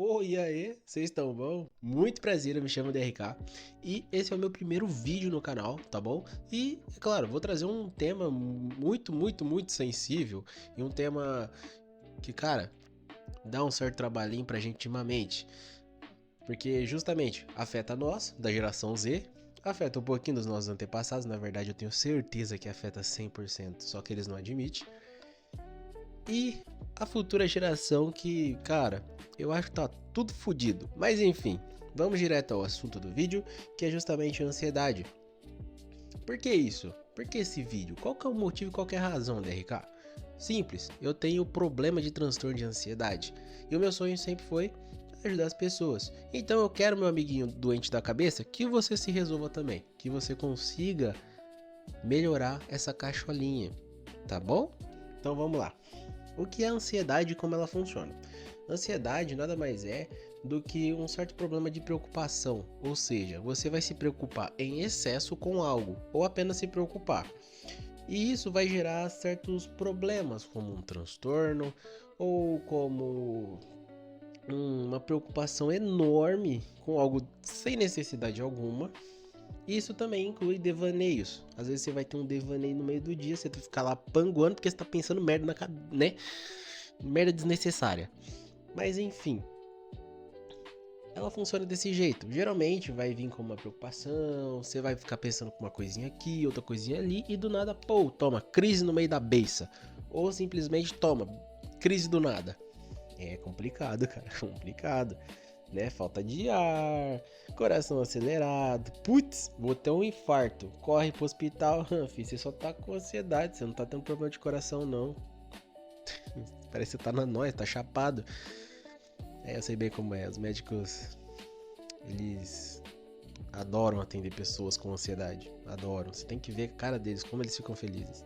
Oi, e aí, vocês estão bom? Muito prazer, eu me chamo DRK e esse é o meu primeiro vídeo no canal, tá bom? E, é claro, vou trazer um tema muito sensível e um tema que, cara, dá um certo trabalhinho pra gente ultimamente, porque justamente afeta nós, da geração Z, afeta um pouquinho dos nossos antepassados, na verdade eu tenho certeza que afeta 100%, só que eles não admitem. E a futura geração que, cara, eu acho que tá tudo fodido. Mas enfim, vamos direto ao assunto do vídeo, que é justamente a ansiedade. Por que isso? Por que esse vídeo? Qual que é o motivo e qual que é a razão, DRK? Simples, eu tenho problema de transtorno de ansiedade. E o meu sonho sempre foi ajudar as pessoas. Então eu quero, meu amiguinho doente da cabeça, que você se resolva também. Que você consiga melhorar essa cacholinha, tá bom? Então vamos lá. O que é a ansiedade e como ela funciona? Ansiedade nada mais é do que um certo problema de preocupação, ou seja, você vai se preocupar em excesso com algo ou apenas se preocupar. E isso vai gerar certos problemas, como um transtorno ou como uma preocupação enorme com algo sem necessidade alguma. Isso também inclui devaneios. Às vezes você vai ter um devaneio no meio do dia, você vai ficar lá panguando porque você tá pensando merda na cabeça, né? Merda desnecessária. Mas enfim, ela funciona desse jeito. Geralmente vai vir com uma preocupação, você vai ficar pensando com uma coisinha aqui, outra coisinha ali, e do nada, pô, toma, crise no meio da beiça. Ou simplesmente toma, crise do nada. É complicado, cara, complicado. Né? Falta de ar, coração acelerado. Putz, vou ter um infarto. Corre pro hospital. Filho, você só tá com ansiedade, você não tá tendo problema de coração, não. Parece que você tá na noia, tá chapado. É, eu sei bem como é. Os médicos, eles adoram atender pessoas com ansiedade. Adoram. Você tem que ver a cara deles, como eles ficam felizes.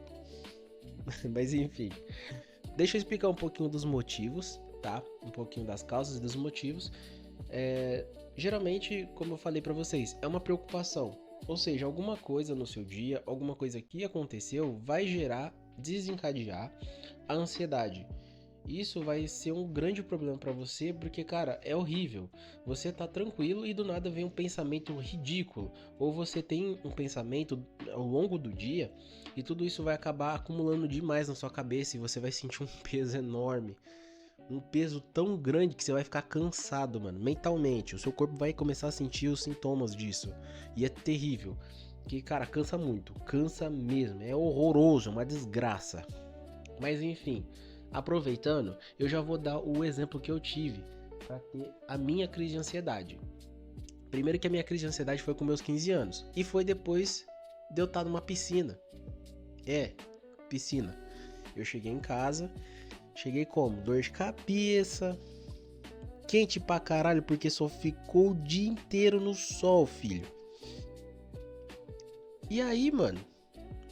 Mas enfim, deixa eu explicar um pouquinho dos motivos, tá? Um pouquinho das causas e dos motivos. Geralmente, como eu falei pra vocês, é uma preocupação. Ou seja, alguma coisa no seu dia, alguma coisa que aconteceu vai desencadear a ansiedade. Isso vai ser um grande problema pra você, porque, cara, é horrível. Você tá tranquilo e do nada vem um pensamento ridículo, ou você tem um pensamento ao longo do dia e tudo isso vai acabar acumulando demais na sua cabeça e você vai sentir um peso enorme. Um peso tão grande que você vai ficar cansado, mano, mentalmente. O seu corpo vai começar a sentir os sintomas disso. E é terrível. Que, cara, cansa muito. Cansa mesmo. É horroroso, é uma desgraça. Mas enfim, aproveitando, eu já vou dar o exemplo que eu tive para ter a minha crise de ansiedade. Primeiro que a minha crise de ansiedade foi com meus 15 anos. E foi depois de eu estar numa piscina. Piscina. Eu cheguei em casa. Cheguei como? Dor de cabeça, quente pra caralho, porque só ficou o dia inteiro no sol, filho. E aí, mano,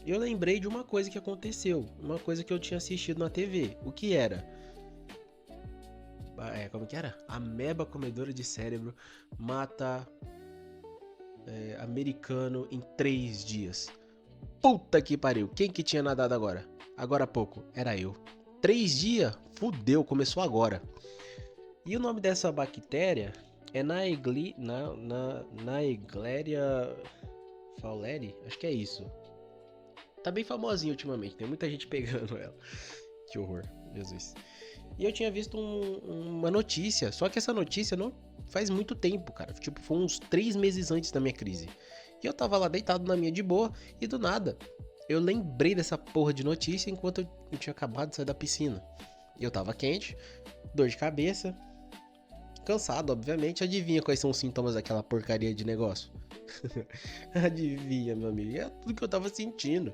eu lembrei de uma coisa que aconteceu, uma coisa que eu tinha assistido na TV. O que era? Como que era? Ameba comedora de cérebro mata americano em 3 dias. Puta que pariu, quem que tinha nadado agora? Agora há pouco, era eu. 3 dias? Fudeu, começou agora. E o nome dessa bactéria é Naegleria fowleri? Acho que é isso. Tá bem famosinha ultimamente, tem muita gente pegando ela. Que horror, Jesus. E eu tinha visto uma notícia, só que essa notícia não faz muito tempo, cara. Tipo, foi uns 3 meses antes da minha crise. E eu tava lá deitado na minha de boa e do nada eu lembrei dessa porra de notícia enquanto eu tinha acabado de sair da piscina. Eu tava quente, dor de cabeça, cansado, obviamente. Adivinha quais são os sintomas daquela porcaria de negócio? Adivinha, meu amigo. É tudo que eu tava sentindo.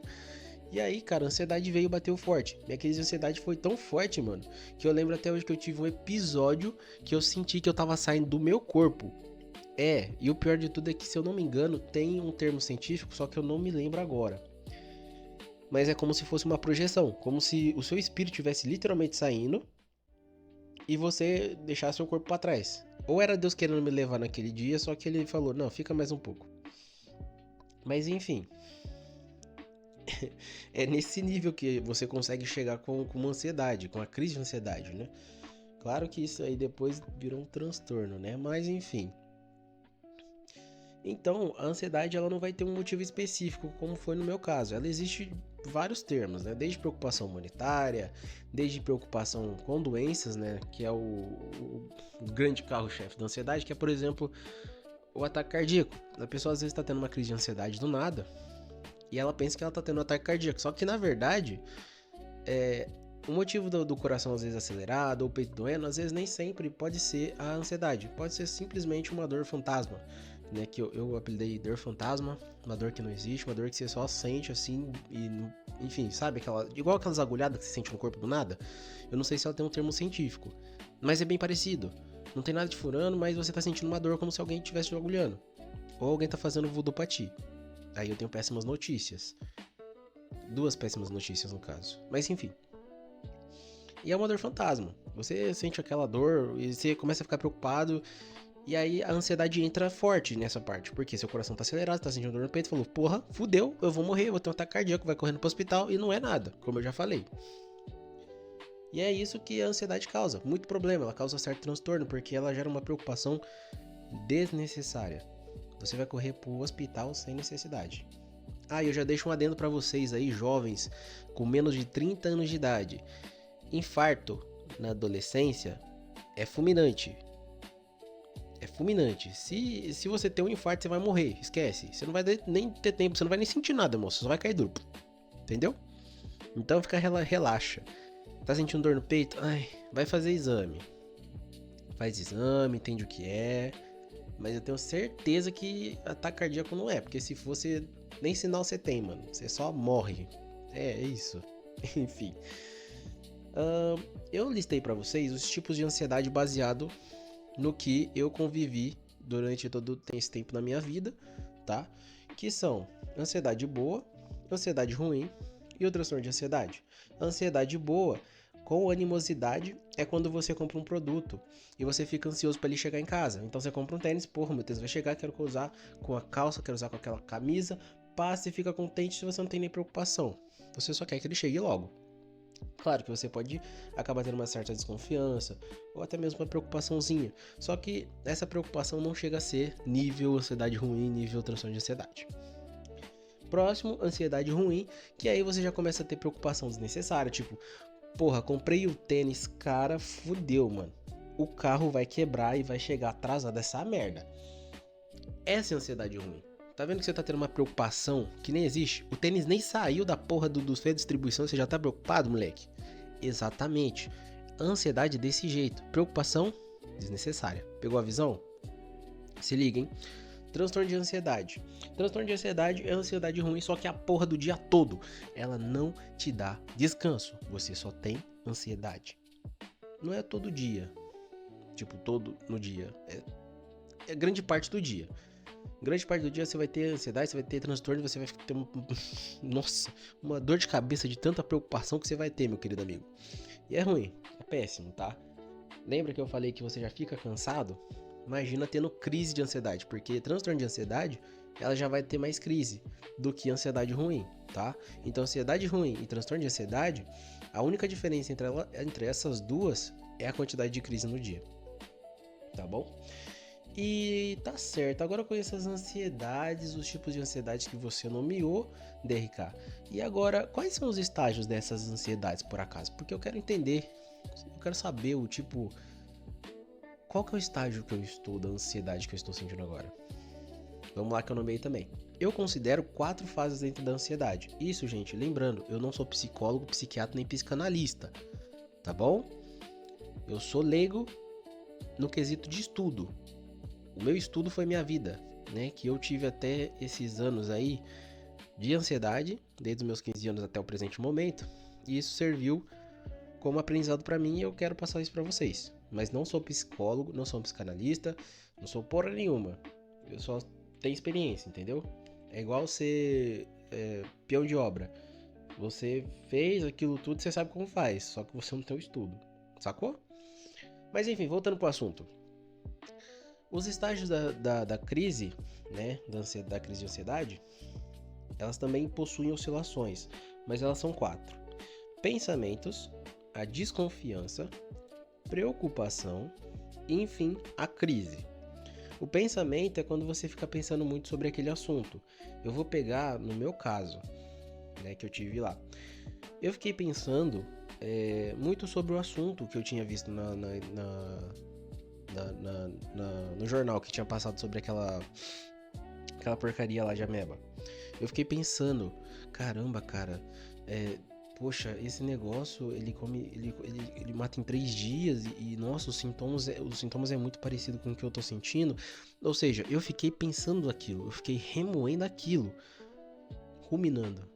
E aí, cara, a ansiedade veio e bateu forte. Minha crise de ansiedade foi tão forte, mano, que eu lembro até hoje que eu tive um episódio que eu senti que eu tava saindo do meu corpo. E o pior de tudo é que, se eu não me engano, tem um termo científico, só que eu não me lembro agora. Mas é como se fosse uma projeção, como se o seu espírito estivesse literalmente saindo e você deixar seu corpo pra trás. Ou era Deus querendo me levar naquele dia, só que ele falou, não, fica mais um pouco. Mas enfim, é nesse nível que você consegue chegar com uma ansiedade, com a crise de ansiedade, né? Claro que isso aí depois virou um transtorno, né? Mas enfim. Então, a ansiedade ela não vai ter um motivo específico, como foi no meu caso. Ela existe vários termos, né? Desde preocupação humanitária, desde preocupação com doenças, né? Que é o grande carro-chefe da ansiedade, que é, por exemplo, o ataque cardíaco. A pessoa às vezes está tendo uma crise de ansiedade do nada e ela pensa que ela está tendo um ataque cardíaco. Só que, na verdade, o motivo do coração às vezes acelerado ou peito doendo, às vezes nem sempre pode ser a ansiedade. Pode ser simplesmente uma dor fantasma, né? Que eu apelidei dor fantasma, uma dor que não existe, uma dor que você só sente assim e, enfim, sabe? Igual aquelas agulhadas que você sente no corpo do nada. Eu não sei se ela tem um termo científico, mas é bem parecido. Não tem nada de furando, mas você tá sentindo uma dor como se alguém estivesse te agulhando. Ou alguém tá fazendo voodoo pra ti. Aí eu tenho péssimas notícias. Duas péssimas notícias no caso. Mas enfim. E é uma dor fantasma. Você sente aquela dor e você começa a ficar preocupado. E aí a ansiedade entra forte nessa parte. Porque seu coração tá acelerado, tá sentindo dor no peito. Falou, porra, fudeu, eu vou morrer, vou ter um ataque cardíaco, vai correndo pro hospital. E não é nada, como eu já falei. E é isso que a ansiedade causa. Muito problema, ela causa certo transtorno. Porque ela gera uma preocupação desnecessária. Você vai correr pro hospital sem necessidade. Ah, e eu já deixo um adendo pra vocês aí, jovens com menos de 30 anos de idade. Infarto na adolescência é fulminante. É fulminante. Se você ter um infarto, você vai morrer. Esquece. Você não vai nem ter tempo, você não vai nem sentir nada, moço. Você só vai cair duro. Entendeu? Então relaxa. Tá sentindo dor no peito? Ai, vai fazer exame. Faz exame, entende o que é. Mas eu tenho certeza que ataque cardíaco não é. Porque se fosse, nem sinal você tem, mano. Você só morre. É isso. Enfim. Eu listei pra vocês os tipos de ansiedade baseado no que eu convivi durante todo esse tempo na minha vida, tá? Que são ansiedade boa, ansiedade ruim e o transtorno de ansiedade. Ansiedade boa com animosidade é quando você compra um produto e você fica ansioso para ele chegar em casa. Então você compra um tênis, porra, meu tênis vai chegar, quero usar com a calça, quero usar com aquela camisa, passa e fica contente se você não tem nem preocupação. Você só quer que ele chegue logo. Claro que você pode acabar tendo uma certa desconfiança ou até mesmo uma preocupaçãozinha. Só que essa preocupação não chega a ser nível ansiedade ruim, nível transtorno de ansiedade. Próximo, ansiedade ruim, que aí você já começa a ter preocupação desnecessária, tipo, porra, comprei o tênis, cara, fudeu, mano. O carro vai quebrar e vai chegar atrasado, essa merda. Essa é a ansiedade ruim. Tá vendo que você tá tendo uma preocupação que nem existe? O tênis nem saiu da porra dos feios de distribuição e você já tá preocupado, moleque? Exatamente. Ansiedade desse jeito. Preocupação desnecessária. Pegou a visão? Se liga, hein? Transtorno de ansiedade. Transtorno de ansiedade é ansiedade ruim, só que a porra do dia todo. Ela não te dá descanso. Você só tem ansiedade. Não é todo dia. Tipo, todo no dia. É grande parte do dia. Grande parte do dia você vai ter ansiedade, você vai ter transtorno, você vai ter nossa, uma dor de cabeça de tanta preocupação que você vai ter, meu querido amigo. E é ruim, é péssimo, tá? Lembra que eu falei que você já fica cansado? Imagina tendo crise de ansiedade, porque transtorno de ansiedade, ela já vai ter mais crise do que ansiedade ruim, tá? Então ansiedade ruim e transtorno de ansiedade, a única diferença entre essas duas é a quantidade de crise no dia, tá bom? E tá certo, agora eu conheço as ansiedades, os tipos de ansiedades que você nomeou, DRK. E agora, quais são os estágios dessas ansiedades, por acaso? Porque eu quero entender, eu quero saber o tipo... Qual que é o estágio que eu estou da ansiedade que eu estou sentindo agora? Vamos lá que eu nomeei também. Eu considero 4 fases dentro da ansiedade. Isso, gente, lembrando, eu não sou psicólogo, psiquiatra nem psicanalista, tá bom? Eu sou leigo no quesito de estudo. O meu estudo foi minha vida, né? Que eu tive até esses anos aí de ansiedade, desde os meus 15 anos até o presente momento. E isso serviu como aprendizado pra mim e eu quero passar isso pra vocês. Mas não sou psicólogo, não sou um psicanalista, não sou porra nenhuma. Eu só tenho experiência, entendeu? É igual ser peão de obra. Você fez aquilo tudo, você sabe como faz, só que você não tem o estudo, sacou? Mas enfim, voltando pro assunto. Os estágios da crise, né, da crise de ansiedade, elas também possuem oscilações, mas elas são 4. Pensamentos, a desconfiança, preocupação e, enfim, a crise. O pensamento é quando você fica pensando muito sobre aquele assunto. Eu vou pegar no meu caso, né, que eu tive lá. Eu fiquei pensando muito sobre o assunto que eu tinha visto no jornal que tinha passado sobre aquela porcaria lá de ameba. Eu fiquei pensando, caramba, cara, poxa, esse negócio ele mata em 3 dias e nossa, os sintomas é muito parecido com o que eu tô sentindo. Ou seja, eu fiquei pensando aquilo, eu fiquei remoendo aquilo, ruminando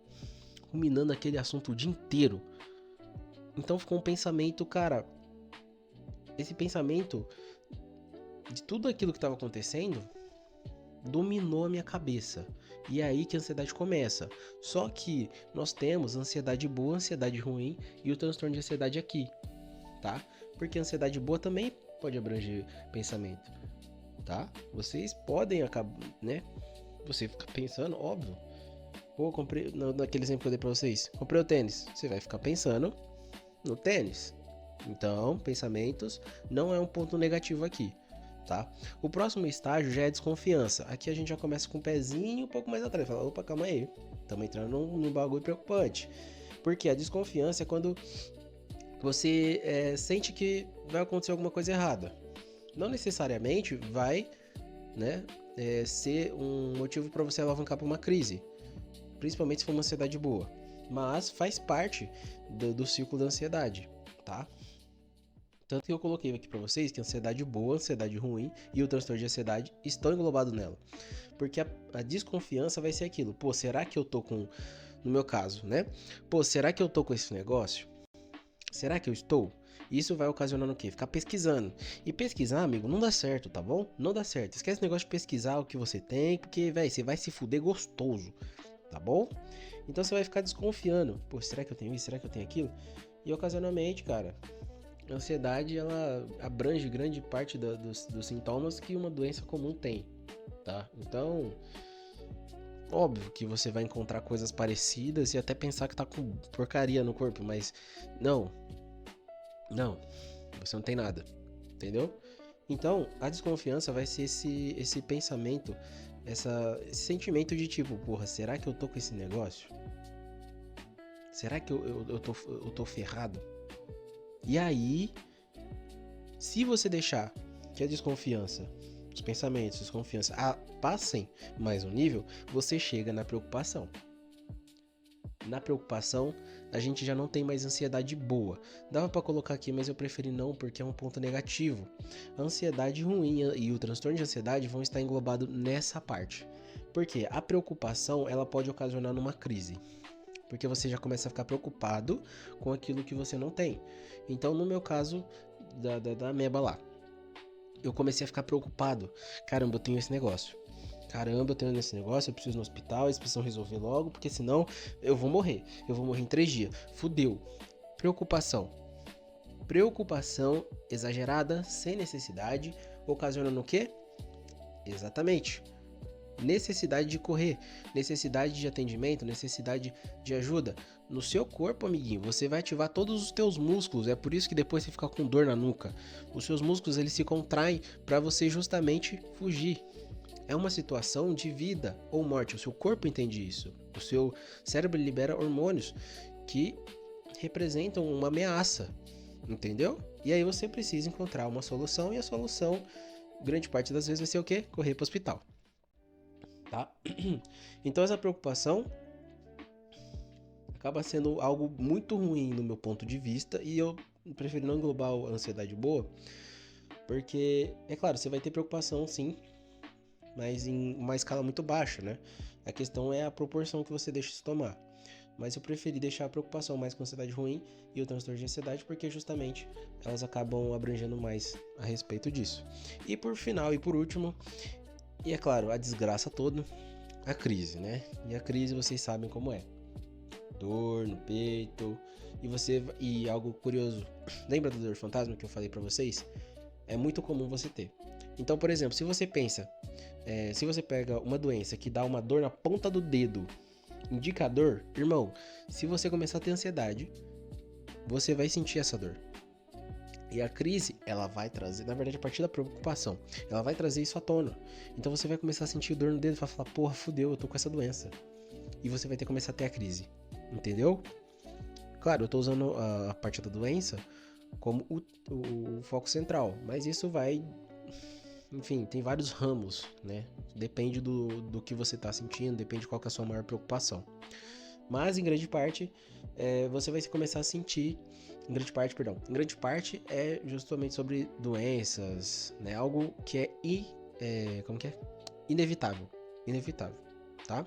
aquele assunto o dia inteiro. Então ficou um pensamento, cara, esse pensamento de tudo aquilo que estava acontecendo dominou a minha cabeça. E é aí que a ansiedade começa. Só que nós temos ansiedade boa, ansiedade ruim e o transtorno de ansiedade aqui, tá? Porque a ansiedade boa também pode abranger pensamento, tá? Vocês podem acabar, né? Você fica pensando, óbvio. Pô, comprei, naquele exemplo que eu dei pra vocês, comprei o tênis. Você vai ficar pensando no tênis. Então, pensamentos não é um ponto negativo aqui. Tá? O próximo estágio já é desconfiança. Aqui a gente já começa com o pezinho um pouco mais atrás. Fala, opa, calma aí. Estamos entrando num bagulho preocupante. Porque a desconfiança é quando você sente que vai acontecer alguma coisa errada. Não necessariamente vai, né, ser um motivo para você alavancar para uma crise. Principalmente se for uma ansiedade boa. Mas faz parte do ciclo da ansiedade, tá? Tanto que eu coloquei aqui pra vocês que a ansiedade boa, a ansiedade ruim e o transtorno de ansiedade estão englobados nela. Porque a desconfiança vai ser aquilo. Pô, será que eu tô com... No meu caso, né? Pô, será que eu tô com esse negócio? Será que eu estou? Isso vai ocasionando o quê? Ficar pesquisando. E pesquisar, amigo, não dá certo, tá bom? Não dá certo. Esquece o negócio de pesquisar o que você tem, porque, velho, você vai se fuder gostoso, tá bom? Então você vai ficar desconfiando. Pô, será que eu tenho isso? Será que eu tenho aquilo? E ocasionalmente, cara... A ansiedade, ela abrange grande parte dos sintomas que uma doença comum tem, tá? Então, óbvio que você vai encontrar coisas parecidas e até pensar que tá com porcaria no corpo, mas não, você não tem nada, entendeu? Então, a desconfiança vai ser esse pensamento, esse sentimento de tipo, porra, será que eu tô com esse negócio? Será que eu tô ferrado? E aí, se você deixar que a desconfiança, os pensamentos, a desconfiança passem mais um nível, você chega na preocupação. Na preocupação, a gente já não tem mais ansiedade boa. Dava pra colocar aqui, mas eu preferi não, porque é um ponto negativo. A ansiedade ruim e o transtorno de ansiedade vão estar englobados nessa parte. Porque a preocupação, ela pode ocasionar numa crise. Porque você já começa a ficar preocupado com aquilo que você não tem. Então, no meu caso, da ameba lá, eu comecei a ficar preocupado. Caramba, eu tenho esse negócio. Eu preciso ir no hospital, eles precisam resolver logo, porque senão eu vou morrer. Eu vou morrer em 3 dias. Fudeu. Preocupação exagerada, sem necessidade, ocasionando o quê? Exatamente. Necessidade de correr, necessidade de atendimento, necessidade de ajuda. No seu corpo, amiguinho, você vai ativar todos os teus músculos. É por isso que depois você fica com dor na nuca. Os seus músculos, eles se contraem para você justamente fugir. É uma situação de vida ou morte. O seu corpo entende isso. O seu cérebro libera hormônios que representam uma ameaça, entendeu? E aí você precisa encontrar uma solução, e a solução, grande parte das vezes, vai ser o quê? Correr para o hospital. Tá? Então essa preocupação acaba sendo algo muito ruim no meu ponto de vista, e eu prefiro não englobar a ansiedade boa, porque, é claro, você vai ter preocupação sim, mas em uma escala muito baixa, né? A questão é a proporção que você deixa isso tomar. Mas eu preferi deixar a preocupação mais com a ansiedade ruim e o transtorno de ansiedade, porque justamente elas acabam abrangendo mais a respeito disso. E por final e por último, e é claro, a desgraça toda, a crise, né? E a crise vocês sabem como é. Dor no peito. E algo curioso, lembra da dor fantasma que eu falei pra vocês? É muito comum você ter. Então, por exemplo, se você pensa, se você pega uma doença que dá uma dor na ponta do dedo, indicador, irmão, se você começar a ter ansiedade, você vai sentir essa dor. E a crise, ela vai trazer, na verdade, a partir da preocupação, ela vai trazer isso à tona. Então você vai começar a sentir dor no dedo e vai falar, porra, fudeu, eu tô com essa doença. E você vai ter que começar a ter a crise. Entendeu? Claro, eu tô usando a parte da doença como o foco central, mas isso vai... Enfim, tem vários ramos, né? Depende do que você tá sentindo, depende qual que é a sua maior preocupação. Mas, em grande parte, você vai começar a sentir... Em grande parte é justamente sobre doenças, né? Algo que como que é? Inevitável, tá?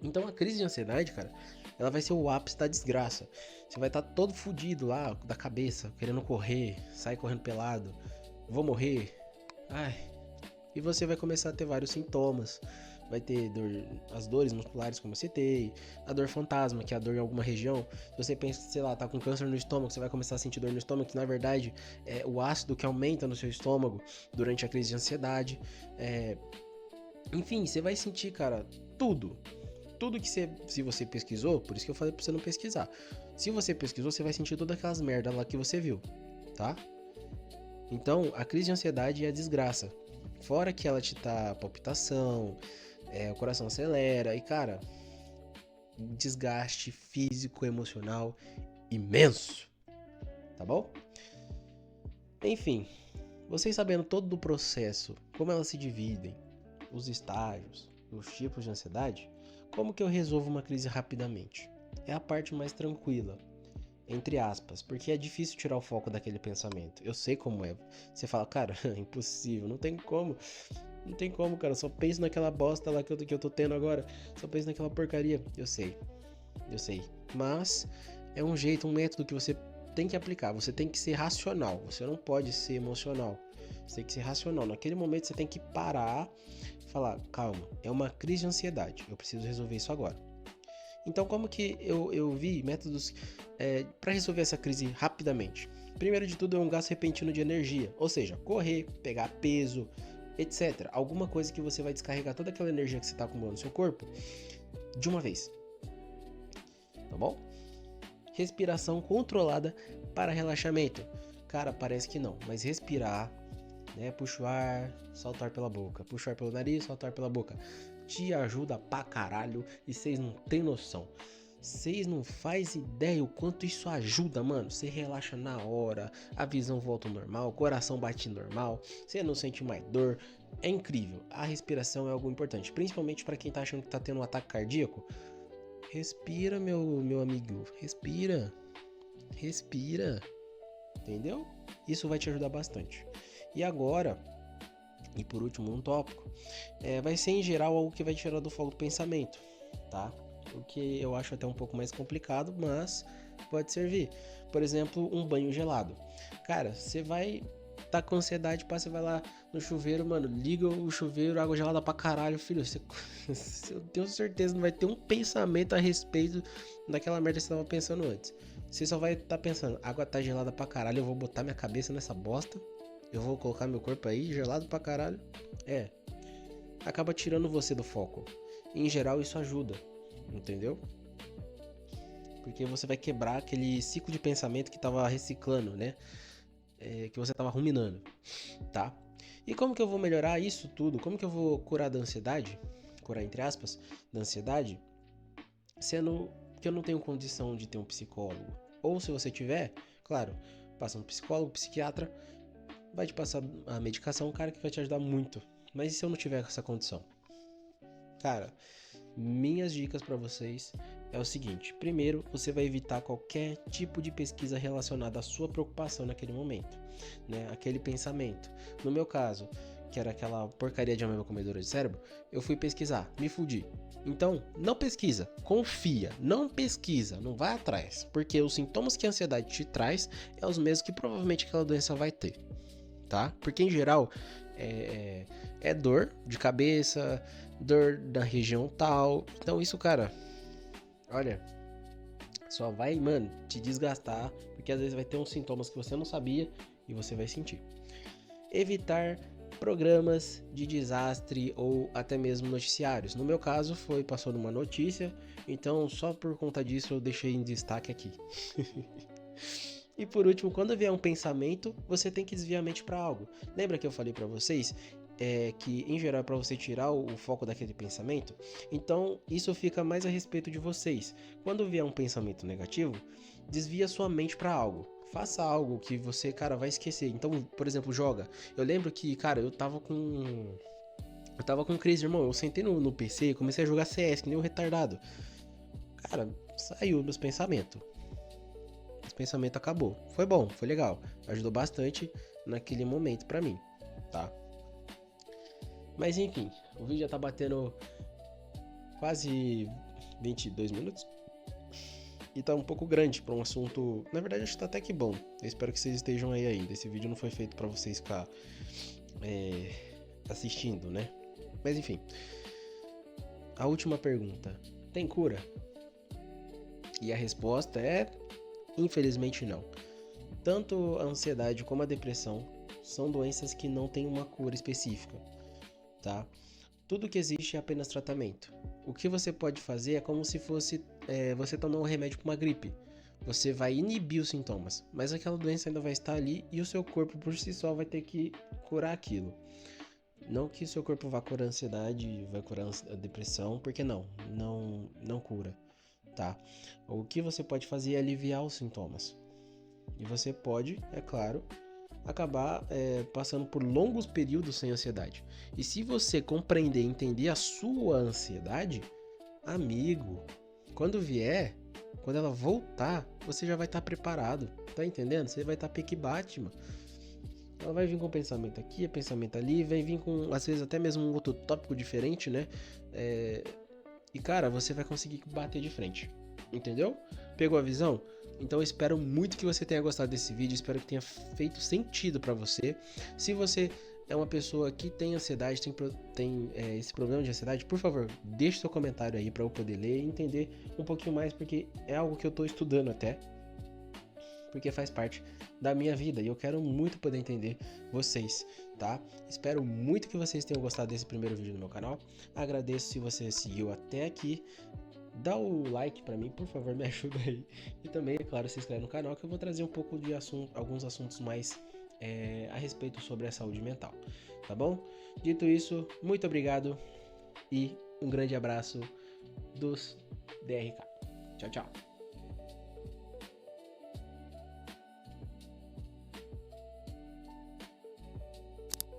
Então, a crise de ansiedade, cara, ela vai ser o ápice da desgraça. Você vai estar todo fudido lá, da cabeça, querendo correr, sair correndo pelado, vou morrer, ai. E você vai começar a ter vários sintomas. Vai ter as dores musculares, como eu citei, a dor fantasma, que é a dor em alguma região. Se você pensa, sei lá, tá com câncer no estômago, você vai começar a sentir dor no estômago, que na verdade é o ácido que aumenta no seu estômago durante a crise de ansiedade. Enfim, você vai sentir, cara, tudo. Tudo que se você pesquisou, por isso que eu falei pra você não pesquisar. Se você pesquisou, você vai sentir todas aquelas merdas lá que você viu, tá? Então, a crise de ansiedade é a desgraça. Fora que ela te dá palpitação, o coração acelera e, cara, desgaste físico, emocional imenso, tá bom? Enfim, vocês sabendo todo do processo, como elas se dividem, os estágios, os tipos de ansiedade, como que eu resolvo uma crise rapidamente? É a parte mais tranquila, entre aspas, porque é difícil tirar o foco daquele pensamento. Eu sei como é. Você fala, cara, é impossível, não tem como. Não tem como, cara. Só penso naquela bosta lá que eu tô tendo agora. Só penso naquela porcaria. Eu sei. Mas é um jeito, um método que você tem que aplicar. Você tem que ser racional. Você não pode ser emocional. Você tem que ser racional. Naquele momento você tem que parar e falar, calma, é uma crise de ansiedade. Eu preciso resolver isso agora. Então, como que eu vi métodos para resolver essa crise rapidamente? Primeiro de tudo é um gasto repentino de energia. Ou seja, correr, pegar peso, etc. Alguma coisa que você vai descarregar toda aquela energia que você está acumulando no seu corpo de uma vez. Tá bom? Respiração controlada para relaxamento. Cara, parece que não, mas respirar, né? Puxa o ar, solta o ar pela boca. Puxa o ar pelo nariz, solta o ar pela boca. Te ajuda pra caralho e vocês não tem noção. Vocês não faz ideia o quanto isso ajuda, mano. Você relaxa na hora, a visão volta ao normal, o coração bate normal, você não sente mais dor. É incrível. A respiração é algo importante, principalmente para quem tá achando que tá tendo um ataque cardíaco. Respira, meu amigo. Respira. Entendeu? Isso vai te ajudar bastante. E agora, e por último, um tópico, vai ser em geral algo que vai tirar do foco do pensamento, tá? O que eu acho até um pouco mais complicado, mas pode servir. Por exemplo, um banho gelado. Cara, você vai tá com ansiedade, você vai lá no chuveiro, mano, liga o chuveiro, água gelada pra caralho, filho. Eu tenho certeza não vai ter um pensamento a respeito daquela merda que você tava pensando antes. Você só vai estar pensando, água tá gelada pra caralho, eu vou botar minha cabeça nessa bosta, eu vou colocar meu corpo aí gelado pra caralho. Acaba tirando você do foco. Em geral, isso ajuda. Entendeu? Porque você vai quebrar aquele ciclo de pensamento que tava reciclando, né? Que você tava ruminando, tá? E como que eu vou melhorar isso tudo? Como que eu vou curar da ansiedade? Curar entre aspas, da ansiedade? Sendo que eu não tenho condição de ter um psicólogo. Ou se você tiver, claro, passa um psicólogo, psiquiatra, vai te passar a medicação, um cara que vai te ajudar muito. Mas e se eu não tiver essa condição? Cara, minhas dicas para vocês é o seguinte: primeiro, você vai evitar qualquer tipo de pesquisa relacionada à sua preocupação naquele momento, né? Aquele pensamento. No meu caso, que era aquela porcaria de ameba comedora de cérebro, eu fui pesquisar, me fudi. Então, não pesquisa, confia, não pesquisa, não vai atrás, porque os sintomas que a ansiedade te traz é os mesmos que provavelmente aquela doença vai ter, tá? Porque em geral é dor de cabeça, dor da região tal. Então isso, cara, olha, só vai, mano, te desgastar, porque às vezes vai ter uns sintomas que você não sabia e você vai sentir. Evitar programas de desastre ou até mesmo noticiários. No meu caso, passou numa notícia, então só por conta disso eu deixei em destaque aqui. E por último, quando vier um pensamento, você tem que desviar a mente para algo. Lembra que eu falei para vocês que em geral é para você tirar o foco daquele pensamento? Então isso fica mais a respeito de vocês. Quando vier um pensamento negativo, desvia sua mente para algo. Faça algo que você, cara, vai esquecer. Então, por exemplo, joga. Eu lembro que, cara, eu tava com crise, irmão. Eu sentei no PC e comecei a jogar CS, que nem um retardado. Cara, saiu meus pensamentos. Esse pensamento acabou. Foi bom, foi legal. Ajudou bastante naquele momento pra mim, tá? Mas enfim, o vídeo já tá batendo quase 22 minutos. E tá um pouco grande pra um assunto... Na verdade, acho que tá até que bom. Eu espero que vocês estejam aí ainda. Esse vídeo não foi feito pra vocês ficar assistindo, né? Mas enfim. A última pergunta. Tem cura? E a resposta é... Infelizmente não. Tanto a ansiedade como a depressão são doenças que não têm uma cura específica, tá? Tudo que existe é apenas tratamento. O que você pode fazer é como se fosse você tomar um remédio para uma gripe. Você vai inibir os sintomas, mas aquela doença ainda vai estar ali e o seu corpo por si só vai ter que curar aquilo. Não que o seu corpo vá curar a ansiedade, vai curar a depressão, porque não cura, tá? O que você pode fazer é aliviar os sintomas. E você pode, é claro, acabar passando por longos períodos sem ansiedade. E se você compreender e entender a sua ansiedade, amigo, quando ela voltar, você já vai estar preparado, tá entendendo? Você vai estar pique Batman. Ela vai vir com pensamento aqui, pensamento ali, vai vir com, às vezes, até mesmo um outro tópico diferente, né? E, cara, você vai conseguir bater de frente. Entendeu? Pegou a visão? Então eu espero muito que você tenha gostado desse vídeo, espero que tenha feito sentido pra você. Se você é uma pessoa que tem ansiedade, tem esse problema de ansiedade, por favor, deixe seu comentário aí pra eu poder ler e entender um pouquinho mais, porque é algo que eu tô estudando até, porque faz parte da minha vida e eu quero muito poder entender vocês, tá? Espero muito que vocês tenham gostado desse primeiro vídeo no meu canal. Agradeço se você seguiu até aqui. Dá o like pra mim, por favor, me ajuda aí. E também, é claro, se inscreve no canal que eu vou trazer um pouco de alguns assuntos mais a respeito sobre a saúde mental, tá bom? Dito isso, muito obrigado e um grande abraço dos DRK. Tchau, tchau.